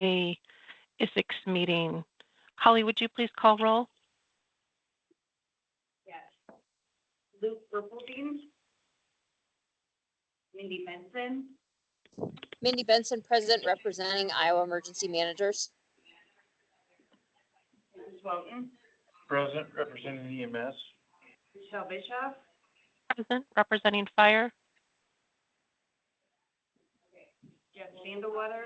a ISICSB meeting. Holly, would you please call roll? Yes. Luke Purplebeam. Mindy Benson. Mindy Benson, President representing Iowa Emergency Managers. Bruce Woughton. President representing EMS. Michelle Bischoff. Present, representing fire. Jeff Sandelwater.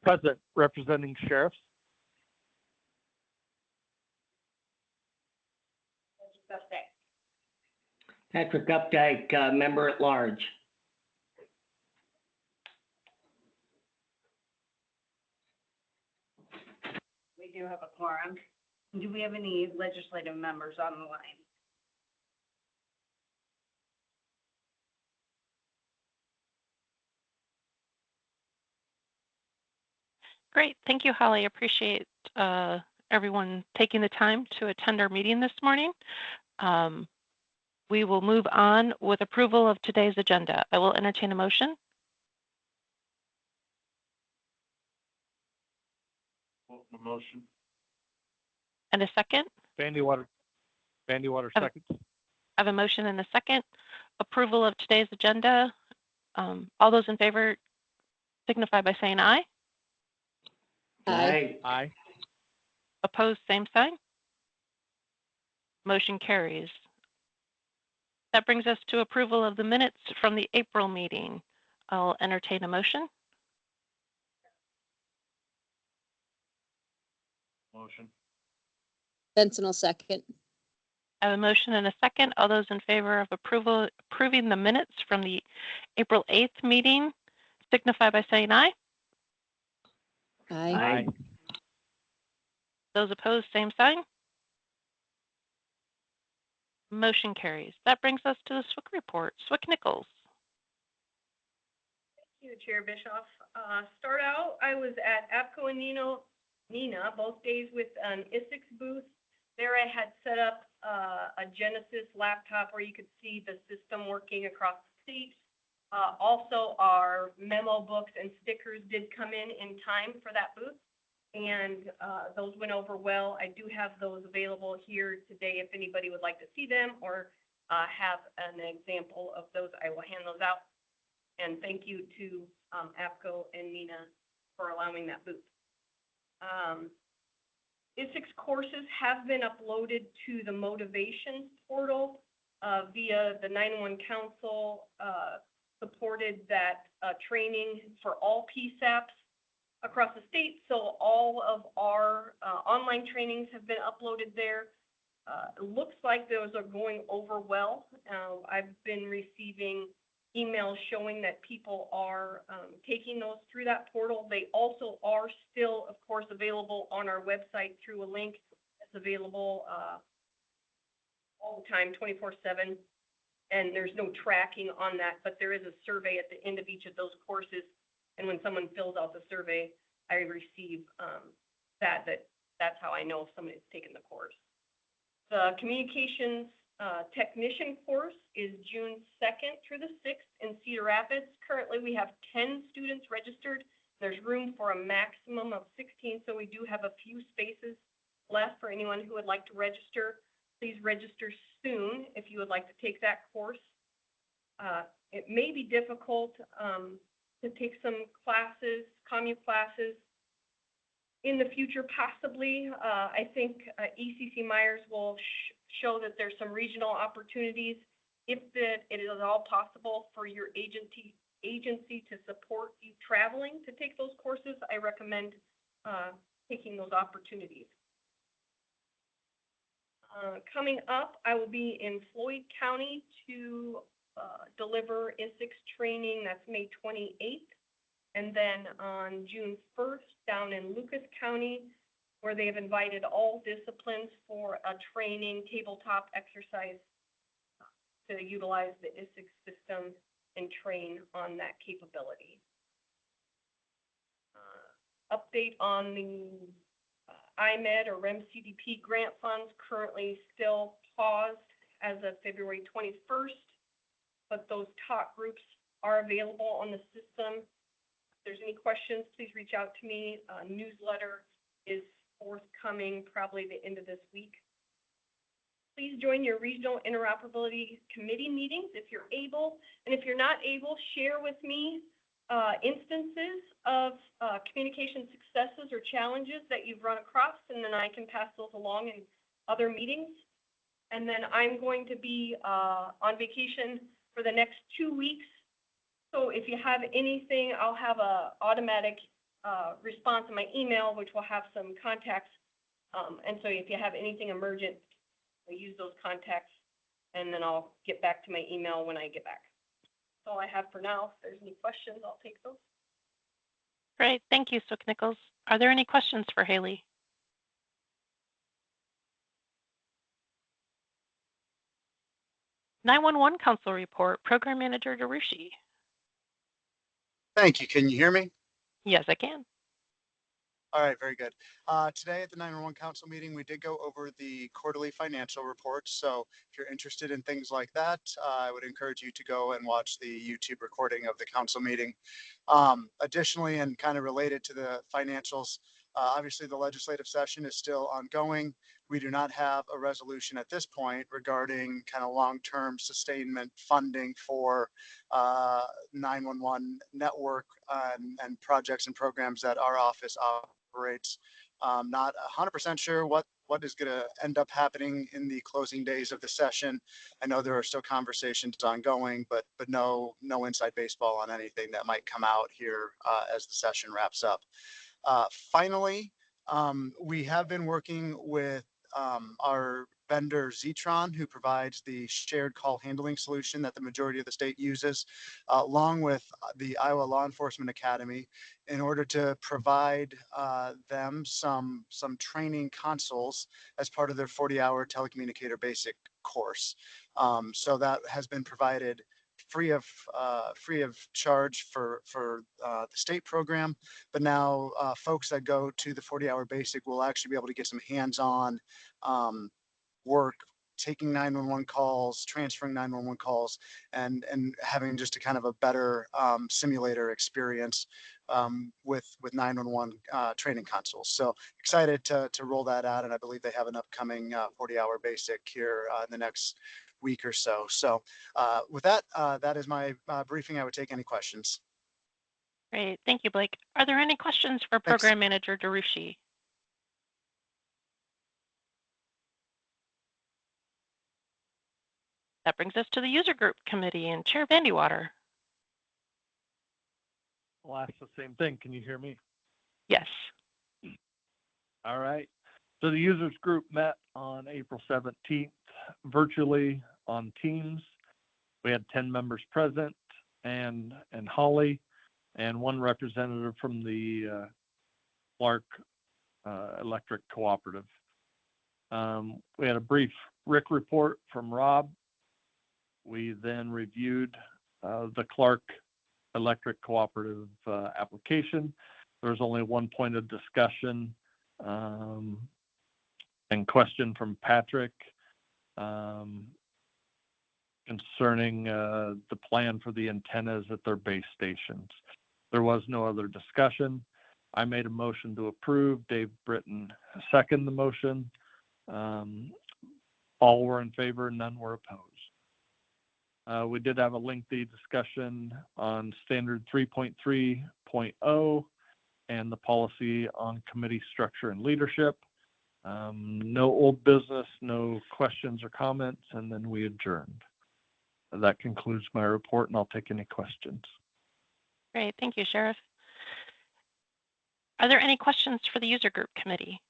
President representing sheriffs. Patrick Updike, member at large. We do have a quorum. Do we have any legislative members on the line? Great, thank you, Holly. Appreciate everyone taking the time to attend our meeting this morning. We will move on with approval of today's agenda. I will entertain a motion. Motion. And a second. Vandewater seconds. I have a motion and a second. Approval of today's agenda. All those in favor signify by saying aye. Aye. Aye. Opposed, same sign. Motion carries. That brings us to approval of the minutes from the April meeting. I'll entertain a motion. Motion. Benson will second. I have a motion and a second. All those in favor of approving the minutes from the April 8th meeting signify by saying aye. Aye. Aye. Those opposed, same sign. Motion carries. That brings us to the SWIC report. SWIC Nichols. Thank you, Chair Bischoff. Start out, I was at APCO and Nina, both days with an ISICS booth. There I had set up a Genesis laptop where you could see the system working across the state. Also, our memo books and stickers did come in time for that booth, and those went over well. I do have those available here today if anybody would like to see them or have an example of those. I will hand those out. And thank you to APCO and Nina for allowing that booth. ISICS courses have been uploaded to the motivations portal via the 911 Council supported that training for all PSAPs across the state. So all of our online trainings have been uploaded there. It looks like those are going over well. I've been receiving emails showing that people are taking those through that portal. They also are still, of course, available on our website through a link that's available all the time, 24/7. And there's no tracking on that, but there is a survey at the end of each of those courses. And when someone fills out the survey, I receive that's how I know if somebody's taken the course. The communications technician course is June 2nd through the 6th in Cedar Rapids. Currently, we have 10 students registered. There's room for a maximum of 16, so we do have a few spaces left for anyone who would like to register. Please register soon if you would like to take that course. It may be difficult to take some classes, commu classes in the future, possibly. I think ECC Myers will show that there's some regional opportunities. If it is at all possible for your agency to support you traveling to take those courses, I recommend taking those opportunities. Coming up, I will be in Floyd County to deliver ISICS training. That's May 28th. And then on June 1st, down in Lucas County, where they have invited all disciplines for a training tabletop exercise to utilize the ISICS system and train on that capability. Update on the IMED or REM CDP grant funds, currently still paused as of February 21st, but those talk groups are available on the system. there's any questions, please reach out to me. Newsletter is forthcoming probably the end of this week. Please join your regional interoperability committee meetings if you're able. And if you're not able, share with me instances of communication successes or challenges that you've run across, and then I can pass those along in other meetings. And then I'm going to be on vacation for the next 2 weeks. So if you have anything, I'll have a automatic response in my email, which will have some contacts. And so if you have anything emergent, I'll use those contacts, and then I'll get back to my email when I get back. That's all I have for now. If there's any questions, I'll take those. Great. Thank you, Sook Nichols. Are there any questions for Haley? (911) Council Report, Program Manager Darushi. Thank you. Can you hear me? Yes, I can. All right, very good. Today at the 911 Council meeting, we did go over the quarterly financial reports. So if you're interested in things like that, I would encourage you to go and watch the YouTube recording of the council meeting. Additionally, and kind of related to the financials, obviously the legislative session is still ongoing. We do not have a resolution at this point regarding kind of long-term sustainment funding for 911 network and projects and programs that our office operates. Not 100% sure what is going to end up happening in the closing days of the session. I know there are still conversations ongoing, but no inside baseball on anything that might come out here as the session wraps up. Finally, we have been working with our vendor Zetron, who provides the shared call handling solution that the majority of the state uses, along with the Iowa Law Enforcement Academy, in order to provide them some training consoles as part of their 40-hour telecommunicator basic course. So that has been provided free of charge for the state program, but now folks that go to the 40-hour basic will actually be able to get some hands-on work, taking 911 calls, transferring 911 calls, and having just a kind of a better simulator experience with 911 training consoles. So excited to roll that out, and I believe they have an upcoming 40-hour basic here in the next week or so. So with that, that is my briefing. I would take any questions. Great. Thank you, Blake. Are there any questions for Thanks. Program Manager Darushi? That brings us to the User Group Committee and Chair Vandewater. I'll ask the same thing. Can you hear me? Yes. All right. So the users group met on April 17th virtually on Teams. We had 10 members present and Holly and one representative from the Clark Electric Cooperative. We had a brief RIC report from Rob. We then reviewed the Clark Electric Cooperative application. There was only one point of discussion and question from Patrick concerning the plan for the antennas at their base stations. There was no other discussion. I made a motion to approve. Dave Britton seconded the motion. All were in favor, none were opposed. We did have a lengthy discussion on standard 3.3.0 and the policy on committee structure and leadership. No old business, no questions or comments, and then we adjourned. That concludes my report, and I'll take any questions. Great. Thank you, Sheriff. Are there any questions for the User Group Committee?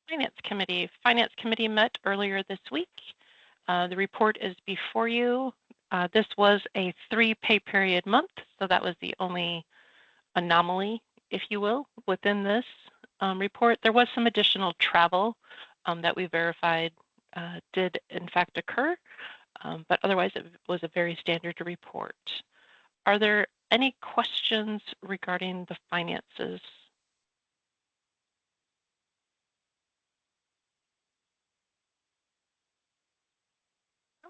Finance Committee. Finance Committee met earlier this week. The report is before you. This was a 3 pay period month, so that was the only anomaly, if you will, within this report. There was some additional travel that we verified did in fact occur, but otherwise it was a very standard report. Are there any questions regarding the finances?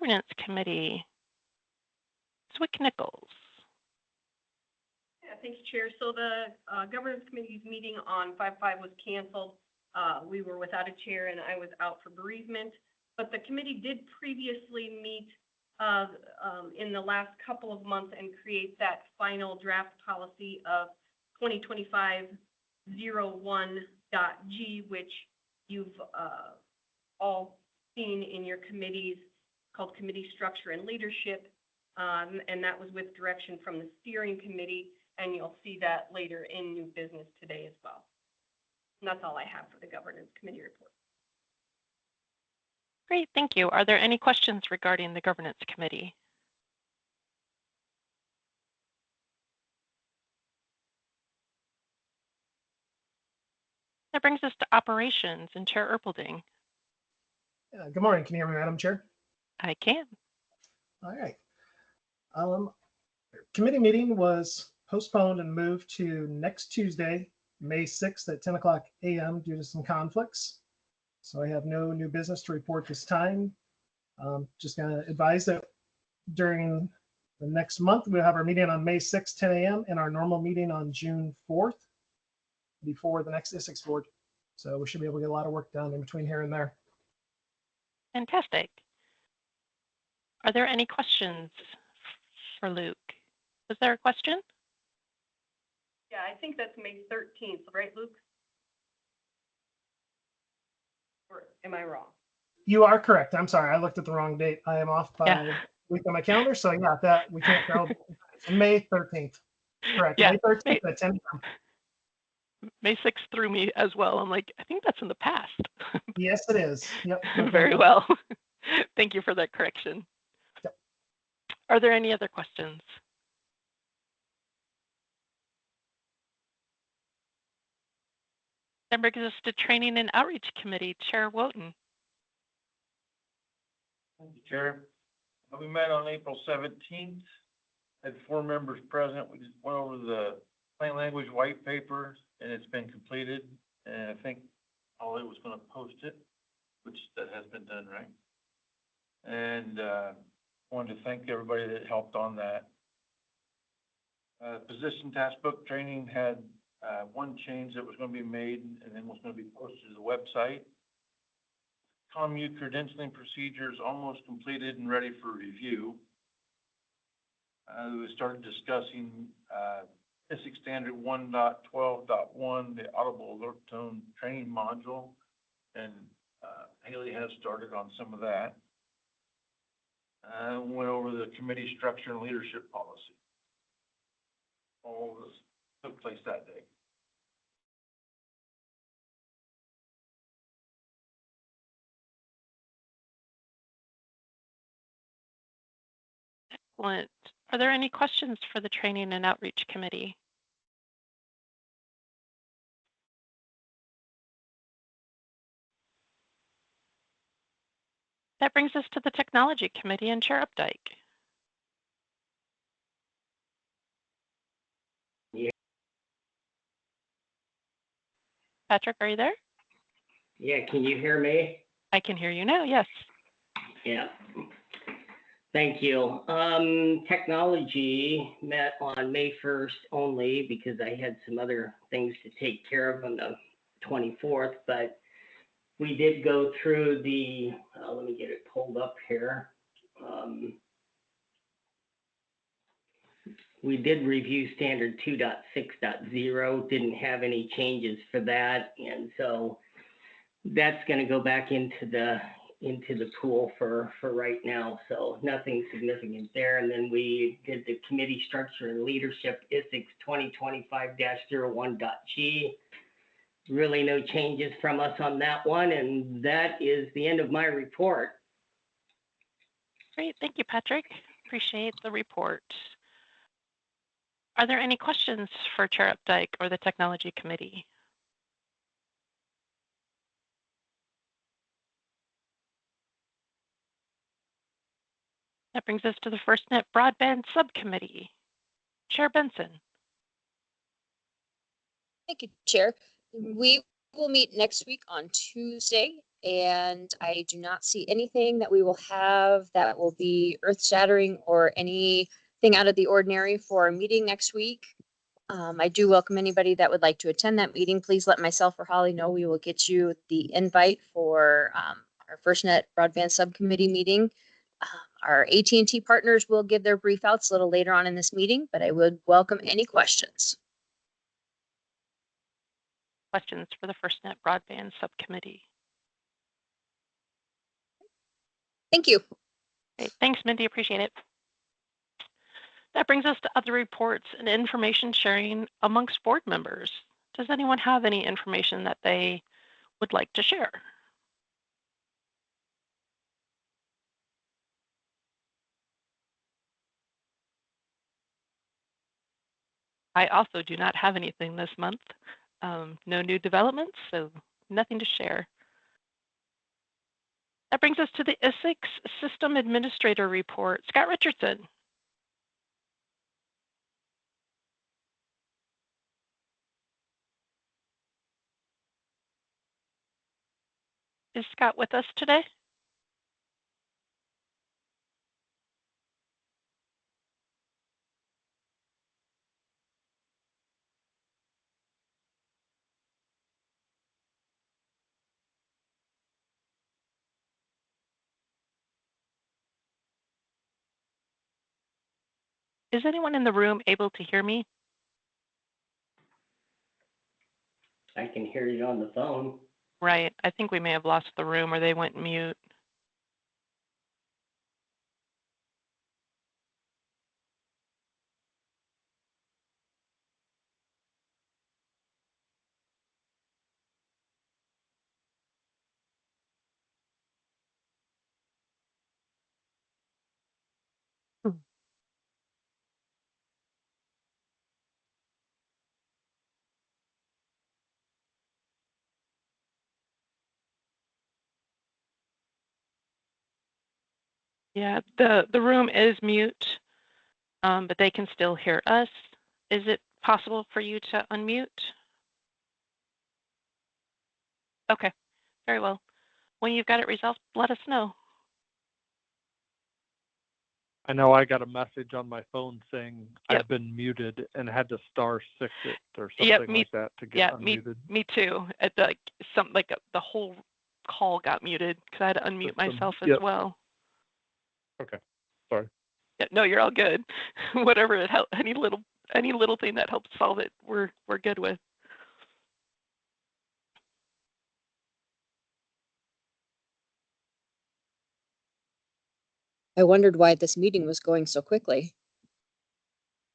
Governance Committee. Swick Nichols. Yeah, thanks, Chair. So the Governance Committee's meeting on 5/5 was canceled. We were without a chair and I was out for bereavement. But the committee did previously meet in the last couple of months and create that final draft policy of 2025-01.G, which you've all seen in your committees, called Committee Structure and Leadership. And that was with direction from the steering committee, and you'll see that later in new business today as well. And that's all I have for the Governance Committee report. Great, thank you. Are there any questions regarding the Governance Committee? That brings us to operations and Chair Erpelding. Good morning. Can you hear me, Madam Chair? I can. All right. Committee meeting was postponed and moved to next Tuesday, May 6th at 10 o'clock a.m. due to some conflicts. So I have no new business to report this time. Just going to advise that during the next month, we'll have our meeting on May 6th, 10 a.m. and our normal meeting on June 4th before the next ISICS board. So we should be able to get a lot of work done in between here and there. Fantastic. Are there any questions for Luke? Was there a question? Yeah, I think that's May 13th, right, Luke? Or am I wrong? You are correct. I'm sorry. I looked at the wrong date. I am off by a week on my calendar. So yeah, that we can't go. May 13th. Correct. Yeah, May 13th at 10 a.m. May 6th threw me as well. I'm like, I think that's in the past. Yes, it is. Yep. Very well. Thank you for that correction. Yep. Are there any other questions? That brings us to Training and Outreach Committee, Chair Wotan. Thank you, Chair. We met on April 17th, had 4 members present. We just went over the plain language white paper and it's been completed. And I think Holly was going to post it, which that has been done, right? And wanted to thank everybody that helped on that. Position task book training had one change that was going to be made and then was going to be posted to the website. ComU credentialing procedure is almost completed and ready for review. We started discussing ISIC standard 1.12.1, the audible alert tone training module, and Haley has started on some of that. Went over the committee structure and leadership policy. All of this took place that day. Excellent. Are there any questions for the Training and Outreach Committee? That brings us to the Technology Committee and Chair Updike. Yeah. Patrick, are you there? Yeah, can you hear me? I can hear you now, yes. Yeah. Thank you. Technology met on May 1st only because I had some other things to take care of on the 24th, but we did go through the, let me get it pulled up here. We did review standard 2.6.0, didn't have any changes for that. And so that's going to go back into the pool for right now. So nothing significant there. And then we did the committee structure and leadership ISICS 2025-01.G. Really no changes from us on that one. And that is the end of my report. Great, thank you, Patrick. Appreciate the report. Are there any questions for Chair Updike or the Technology Committee? That brings us to the FirstNet Broadband Subcommittee. Chair Benson. Thank you, Chair. We will meet next week on Tuesday and I do not see anything that we will have that will be earth-shattering or anything out of the ordinary for our meeting next week. I do welcome anybody that would like to attend that meeting. Please let myself or Holly know. We will get you the invite for our FirstNet Broadband Subcommittee meeting. Our AT&T partners will give their brief outs a little later on in this meeting, but I would welcome any questions. Questions for the FirstNet Broadband Subcommittee? Thank you. Okay, thanks, Mindy. Appreciate it. That brings us to other reports and information sharing amongst board members. Does anyone have any information that they would like to share? I also do not have anything this month. No new developments, so nothing to share. That brings us to the ISICS System Administrator report. Scott Richardson. Is Scott with us today? Is anyone in the room able to hear me? I can hear you on the phone. Right. I think we may have lost the room or they went mute. Yeah, the room is mute, but they can still hear us. Is it possible for you to unmute? Okay, very well. When you've got it resolved, let us know. I know I got a message on my phone saying Yep. I've been muted and had to *6 it or Yep, something me- like that to get Yeah, unmuted. me too. At the whole call got muted because I had to unmute System, myself as yep. well. Okay, sorry. Yeah, no, you're all good. Whatever it help, any little thing that helps solve it, we're good with. I wondered why this meeting was going so quickly.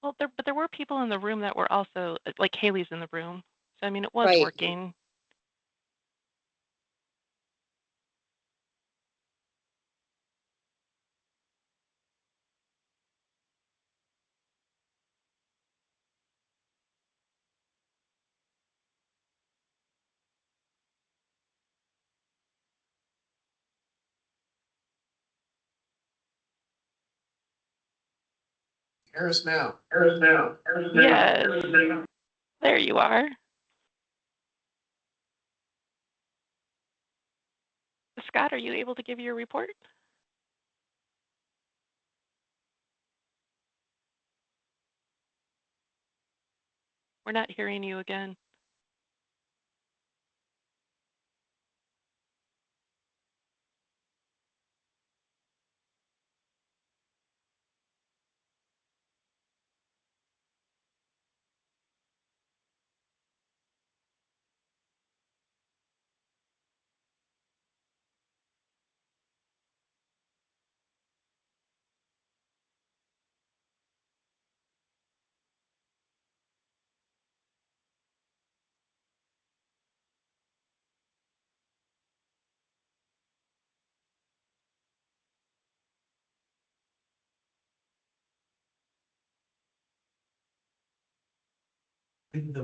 Well, but there were people in the room that were also like Haley's in the room, so I mean it was Right. working. Hear us now. Yes. There you are. Scott, are you able to give your report? We're not hearing you again. When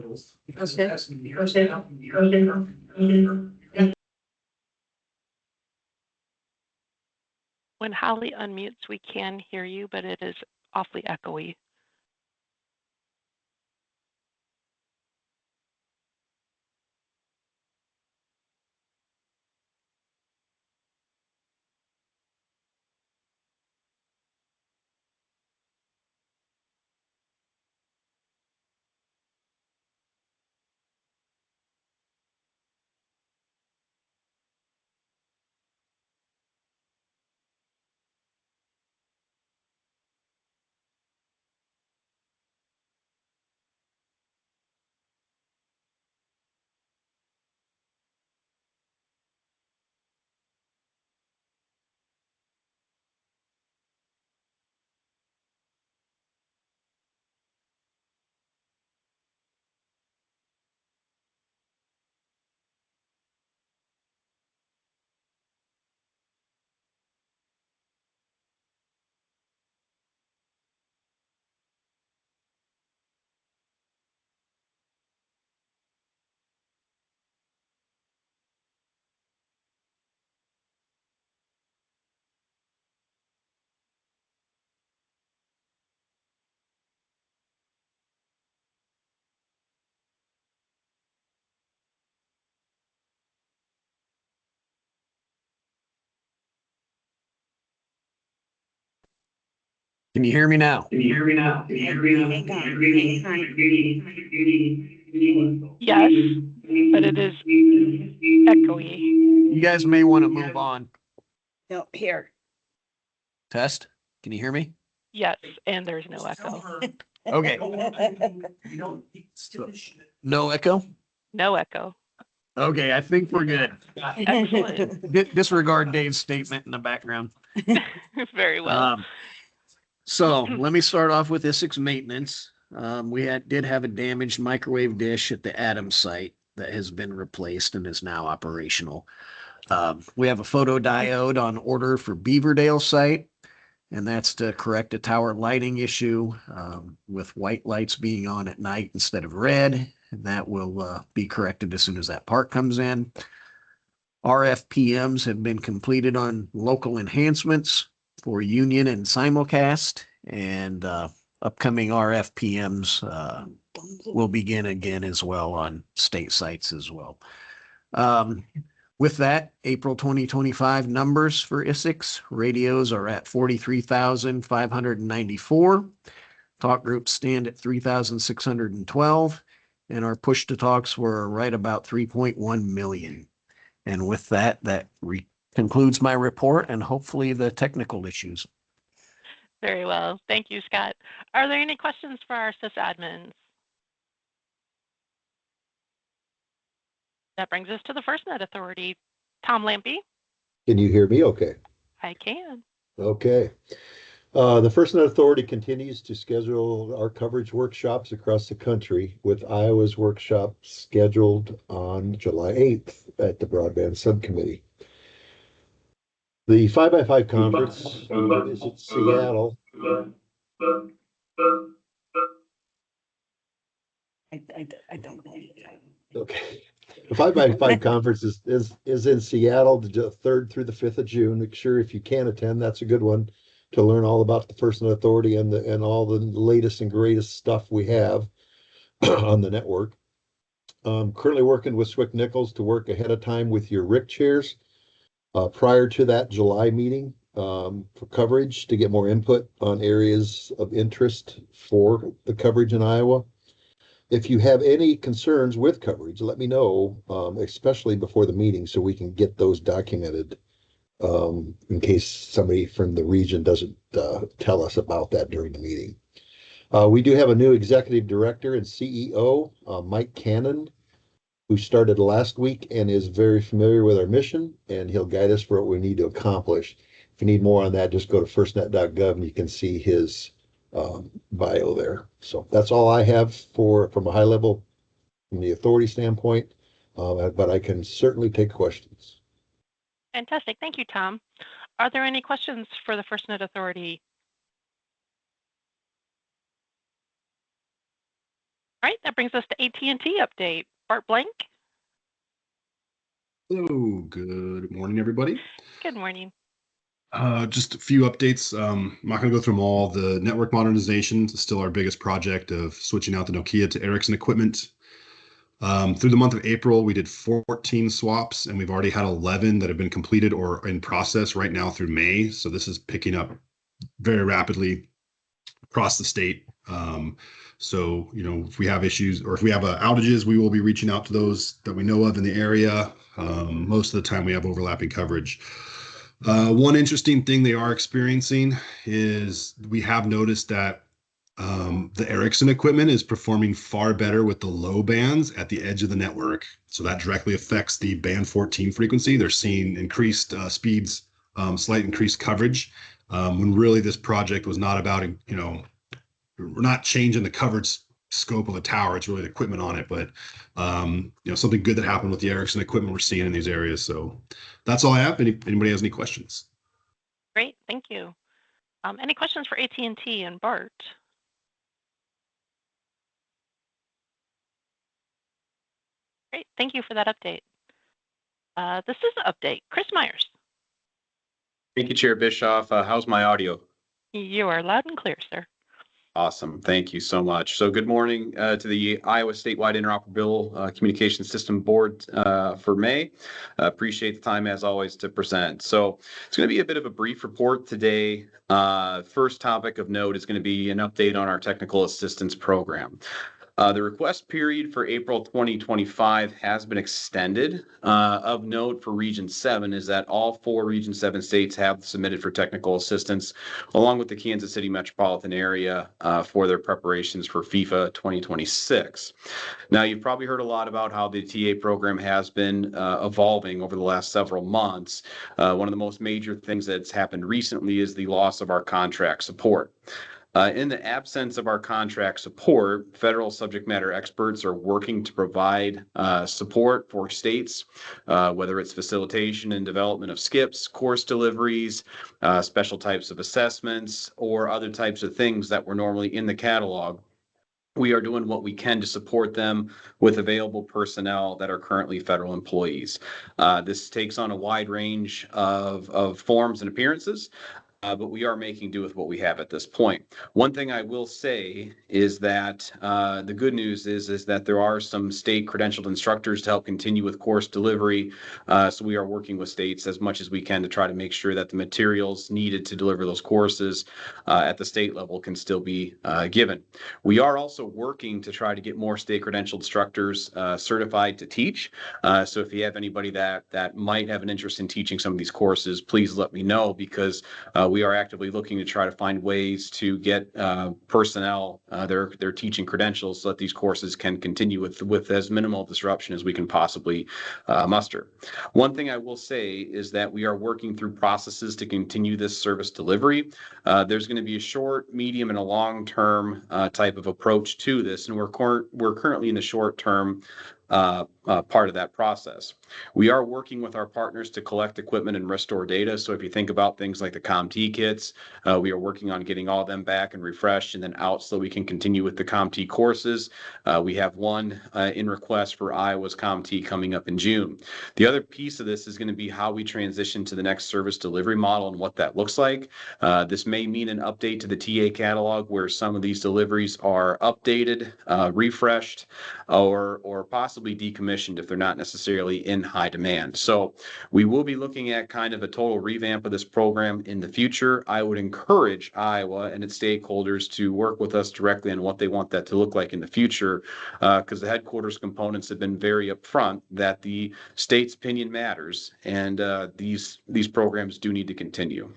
Holly unmutes, we can hear you, but it is awfully echoey. Can you hear me now? Yes, but it is echoey. You guys may want to move on. No, here. Test. Can you hear me? Yes, and there's no echo. Okay. No echo? No echo. Okay, I think we're good. Excellent. Disregard Dave's statement in the background. Very well. So let me start off with ISICSB maintenance. We did have a damaged microwave dish at the Adams site that has been replaced and is now operational. We have a photodiode on order for Beaverdale site, and that's to correct a tower lighting issue with white lights being on at night instead of red. And that will be corrected as soon as that part comes in. RFPMs have been completed on local enhancements for Union and simulcast, and upcoming RFPMs will begin again as well on state sites as well. With that, April 2025 numbers for ISICS radios are at 43,594. Talk groups stand at 3,612, and our push to talks were right about 3.1 million. And with that, concludes my report and hopefully the technical issues. Very well. Thank you, Scott. Are there any questions for our sysadmins? That brings us to the FirstNet Authority. Tom Lampy. Can you hear me okay? I can. Okay. The FirstNet Authority continues to schedule our coverage workshops across the country, with Iowa's workshop scheduled on July 8th at the Broadband Subcommittee. The 5x5 conference is in Seattle. I don't know. Okay. The 5x5 conference is in Seattle, the 3rd through the 5th of June. Make sure if you can attend, that's a good one to learn all about the FirstNet Authority and all the latest and greatest stuff we have on the network. Currently working with Swick Nichols to work ahead of time with your RIC chairs prior to that July meeting for coverage to get more input on areas of interest for the coverage in Iowa. If you have any concerns with coverage, let me know, especially before the meeting, so we can get those documented in case somebody from the region doesn't tell us about that during the meeting. We do have a new executive director and CEO, Mike Cannon, who started last week and is very familiar with our mission, and he'll guide us for what we need to accomplish. If you need more on that, just go to firstnet.gov and you can see his bio there. So that's all I have from a high level from the authority standpoint, but I can certainly take questions. Fantastic. Thank you, Tom. Are there any questions for the FirstNet Authority? All right, that brings us to AT&T update. Bart Blank. Hello, good morning, everybody. Good morning. Just a few updates. I'm not going to go through them all. The network modernization is still our biggest project of switching out the Nokia to Ericsson equipment. Through the month of April, we did 14 swaps, and we've already had 11 that have been completed or in process right now through May. So this is picking up very rapidly across the state. So, if we have issues or if we have outages, we will be reaching out to those that we know of in the area. Most of the time we have overlapping coverage. One interesting thing they are experiencing is we have noticed that the Ericsson equipment is performing far better with the low bands at the edge of the network. So that directly affects the band 14 frequency. They're seeing increased speeds, slight increased coverage, when really this project was not about, we're not changing the coverage scope of a tower. It's really the equipment on it, but something good that happened with the Ericsson equipment we're seeing in these areas. So that's all I have. Anybody has any questions? Great, thank you. Any questions for AT&T and Bart? Great, thank you for that update. This is the update. Chris Myers. Thank you, Chair Bischoff. How's my audio? You are loud and clear, sir. Awesome. Thank you so much. So good morning to the Iowa Statewide Interoperable Communication System Board for May. Appreciate the time as always to present. So it's going to be a bit of a brief report today. First topic of note is going to be an update on our technical assistance program. The request period for April 2025 has been extended. Of note for Region 7 is that all 4 Region 7 states have submitted for technical assistance, along with the Kansas City metropolitan area for their preparations for FIFA 2026. Now, you've probably heard a lot about how the TA program has been evolving over the last several months. One of the most major things that's happened recently is the loss of our contract support. In the absence of our contract support, federal subject matter experts are working to provide support for states, whether it's facilitation and development of skips, course deliveries, special types of assessments, or other types of things that were normally in the catalog. We are doing what we can to support them with available personnel that are currently federal employees. This takes on a wide range of forms and appearances. But we are making do with what we have at this point. One thing I will say is that the good news is that there are some state credentialed instructors to help continue with course delivery. So we are working with states as much as we can to try to make sure that the materials needed to deliver those courses at the state level can still be given. We are also working to try to get more state credentialed instructors certified to teach. So if you have anybody that might have an interest in teaching some of these courses, please let me know, because we are actively looking to try to find ways to get personnel their teaching credentials so that these courses can continue with as minimal disruption as we can possibly muster. One thing I will say is that we are working through processes to continue this service delivery. There's going to be a short, medium, and a long-term type of approach to this, and we're currently in the short-term part of that process. We are working with our partners to collect equipment and restore data. So if you think about things like the CompT kits, we are working on getting all of them back and refreshed and then out so we can continue with the CompT courses. We have one in request for Iowa's CompT coming up in June. The other piece of this is going to be how we transition to the next service delivery model and what that looks like. This may mean an update to the TA catalog where some of these deliveries are updated, refreshed, or possibly decommissioned if they're not necessarily in high demand. So we will be looking at kind of a total revamp of this program in the future. I would encourage Iowa and its stakeholders to work with us directly on what they want that to look like in the future, because the headquarters components have been very upfront that the state's opinion matters, and these programs do need to continue.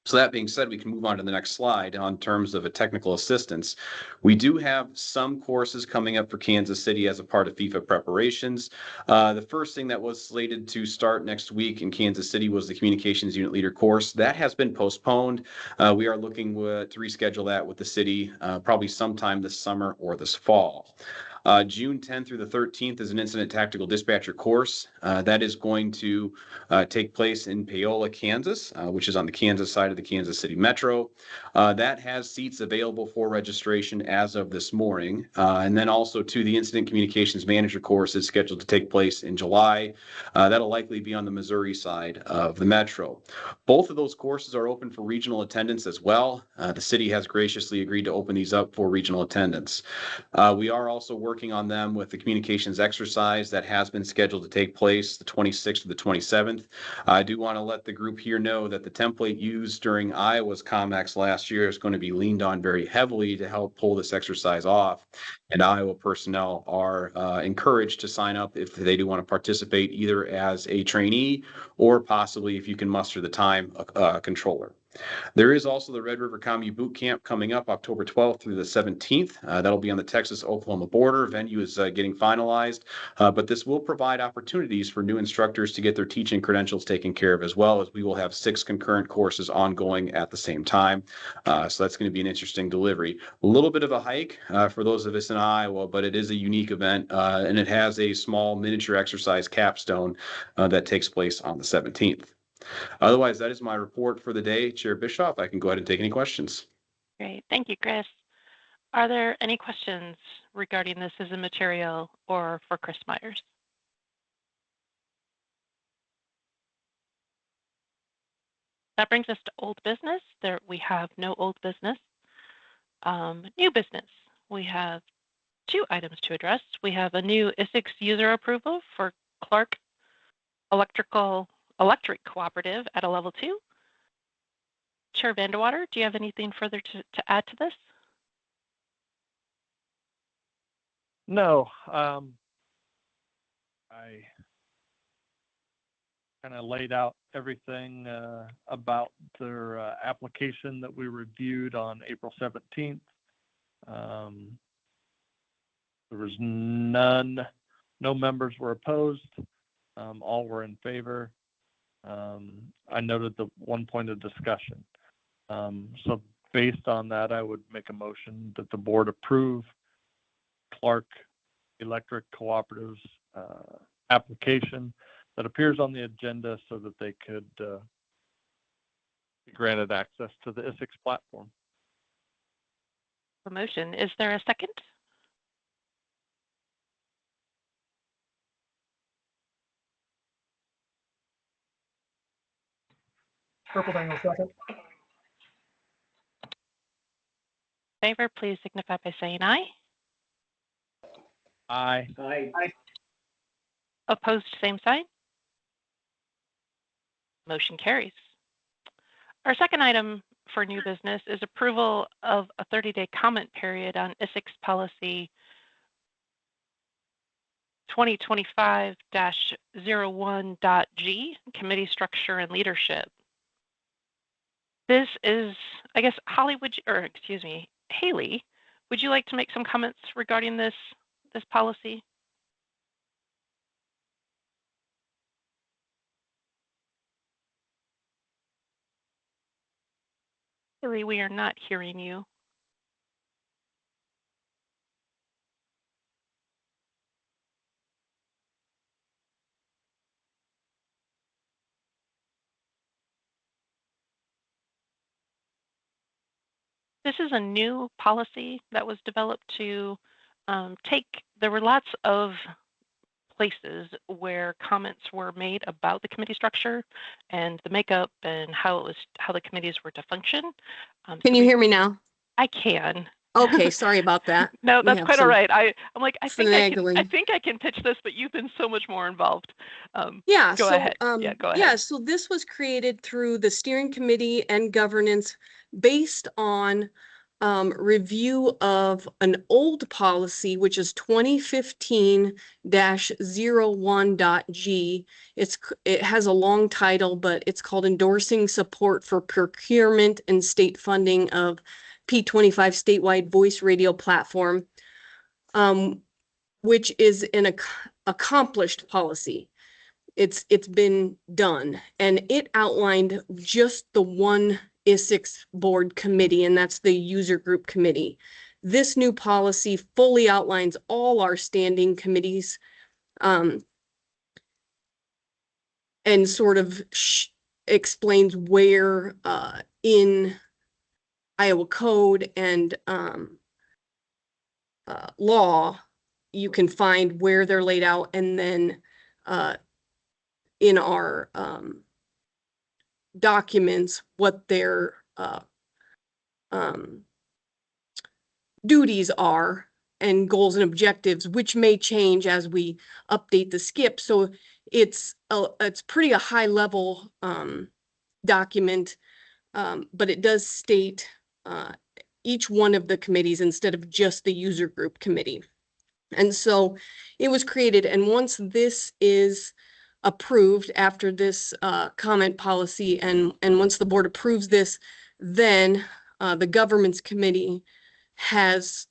So that being said, we can move on to the next slide on terms of a technical assistance. We do have some courses coming up for Kansas City as a part of FIFA preparations. The first thing that was slated to start next week in Kansas City was the Communications Unit Leader course. That has been postponed. We are looking to reschedule that with the city probably sometime this summer or this fall. June 10th through the 13th is an incident tactical dispatcher course. That is going to take place in Paola, Kansas, which is on the Kansas side of the Kansas City Metro. That has seats available for registration as of this morning. And then also to the Incident Communications Manager course is scheduled to take place in July. That'll likely be on the Missouri side of the Metro. Both of those courses are open for regional attendance as well. The city has graciously agreed to open these up for regional attendance. We are also working on them with the communications exercise that has been scheduled to take place the 26th to the 27th. I do want to let the group here know that the template used during Iowa's ComEx last year is going to be leaned on very heavily to help pull this exercise off. And Iowa personnel are encouraged to sign up if they do want to participate, either as a trainee or possibly, if you can muster the time, a controller. There is also the Red River Commu Boot Camp coming up October 12th through the 17th. That'll be on the Texas-Oklahoma border. Venue is getting finalized, but this will provide opportunities for new instructors to get their teaching credentials taken care of, as well as we will have 6 concurrent courses ongoing at the same time. So that's going to be an interesting delivery. A little bit of a hike for those of us in Iowa, but it is a unique event, and it has a small miniature exercise capstone that takes place on the 17th. Otherwise, that is my report for the day. Chair Bischoff, I can go ahead and take any questions. Great. Thank you, Chris. Are there any questions regarding this as a material or for Chris Myers? That brings us to old business. We have no old business. New business. We have 2 items to address. We have a new ISICS user approval for Clark Electric Cooperative at a level 2. Chair Vandewater, do you have anything further to add to this? No, I kind of laid out everything about their application that we reviewed on April 17th. There was no members were opposed. All were in favor. I noted the one point of discussion. So based on that, I would make a motion that the board approve Clark Electric Cooperative's application that appears on the agenda so that they could be granted access to the ISICS platform. A motion. Is there a second? Purple Dangle second. Favor, please signify by saying aye. Aye. Aye. Opposed, same sign. Motion carries. Our second item for new business is approval of a 30-day comment period on ISICS policy 2025-01.G, committee structure and leadership. This is, I guess, Haley, would you like to make some comments regarding this policy? Haley, we are not hearing you. This is a new policy that was developed to there were lots of places where comments were made about the committee structure and the makeup and how the committees were to function. Can you hear me now? I can. Okay, sorry about that. No, that's quite all right. I'm like, I think finagling. I can pitch this, but you've been so much more involved. Yeah, go ahead. Yeah, go ahead. Yeah, so this was created through the steering committee and governance based on review of an old policy, which is 2015-01.G. It has a long title, but it's called Endorsing Support for Procurement and State Funding of P25 Statewide Voice Radio Platform, which is an accomplished policy. It's been done, and it outlined just the one ISICS board committee, and that's the user group committee. This new policy fully outlines all our standing committees and sort of explains where in Iowa code and law you can find where they're laid out, and then in our documents what their duties are and goals and objectives, which may change as we update the skip. So it's pretty a high level document, but it does state each one of the committees instead of just the user group committee. And so it was created, and once this is approved after this comment policy, and once the board approves this, then the governance committee has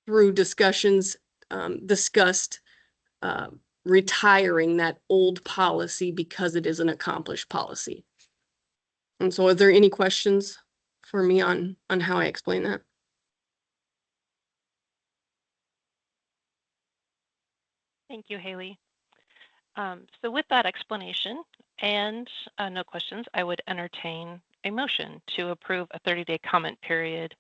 through discussions discussed retiring that old policy because it is an accomplished policy. And so are there any questions for me on how I explain that? Thank you, Haley. So with that explanation and no questions, I would entertain a motion to approve a 30-day comment period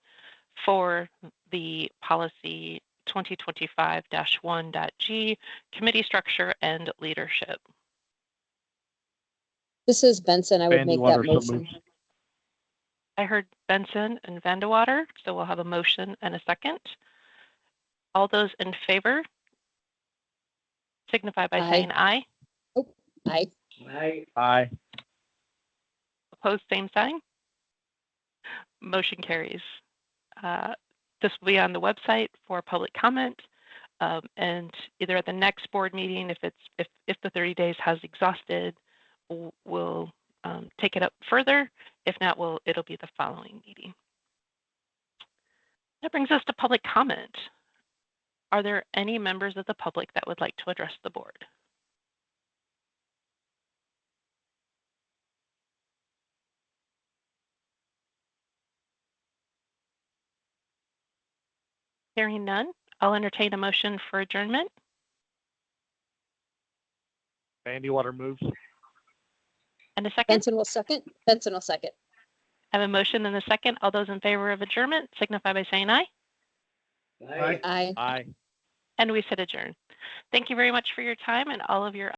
for the policy 2025-1.G, committee structure and leadership. This is Benson. I would make that Vandewater, so motion. moved. I heard Benson and Vandewater, so we'll have a motion and a second. All those in favor signify by Aye. saying aye. Aye. Aye. Opposed, same sign. Motion carries. This will be on the website for public comment, and either at the next board meeting, if the 30 days has exhausted, we'll take it up further. If not, it'll be the following meeting. That brings us to public comment. Are there any members of the public that would like to address the board? Hearing none, I'll entertain a motion for adjournment. Vandewater moves. And a second? Benson will second. Benson will second. I have a motion and a second. All those in favor of adjournment signify by saying aye. Aye. Aye. Aye. And we sit adjourned. Thank you very much for your time and all of your